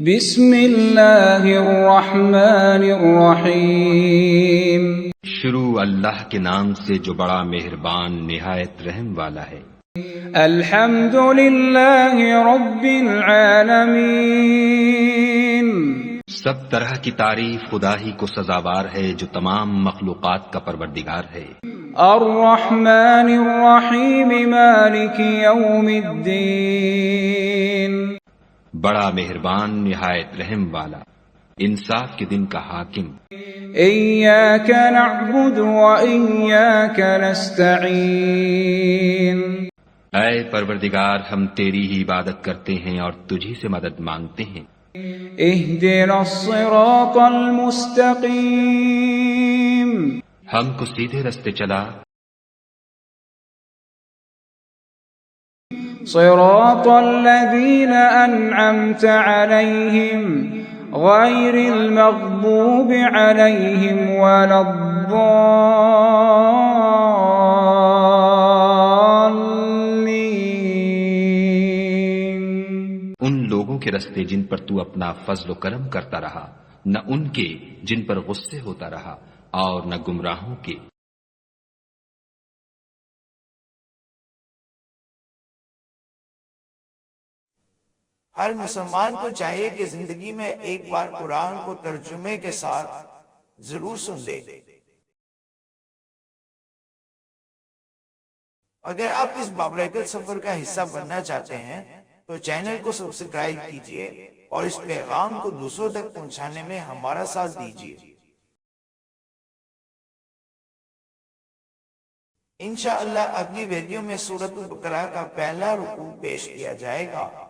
بسم اللہ الرحمن الرحیم۔ شروع اللہ کے نام سے جو بڑا مہربان نہایت رحم والا ہے۔ الحمد للہ رب العالمین۔ سب طرح کی تعریف خدا ہی کو سزاوار ہے جو تمام مخلوقات کا پروردگار ہے۔ الرحمن الرحیم مالک یوم الدین۔ بڑا مہربان نہایت رحم والا، انصاف کے دن کا حاکم۔ ایاک نعبد و ایاک نستعین۔ اے پروردگار، ہم تیری ہی عبادت کرتے ہیں اور تجھی سے مدد مانگتے ہیں۔ اہدنا الصراط المستقیم۔ ہم کو سیدھے رستے چلا، صراط الذین انعمت علیہم غیر المغضوب علیہم ولا الضالین۔ ان لوگوں کے رستے جن پر تو اپنا فضل و کرم کرتا رہا، نہ ان کے جن پر غصے ہوتا رہا، اور نہ گمراہوں کے۔ ہر مسلمان کو چاہیے کہ زندگی میں ایک بار قرآن کو ترجمے کے ساتھ ضرور سن لے۔ اگر آپ اس بابرکت سفر کا حصہ بننا چاہتے ہیں تو چینل کو سبسکرائب کیجئے اور اس پیغام کو دوسروں تک پہنچانے میں ہمارا ساتھ دیجئے۔ انشاءاللہ اگلی ویڈیو میں سورۃ البقرہ کا پہلا رکوع پیش کیا جائے گا۔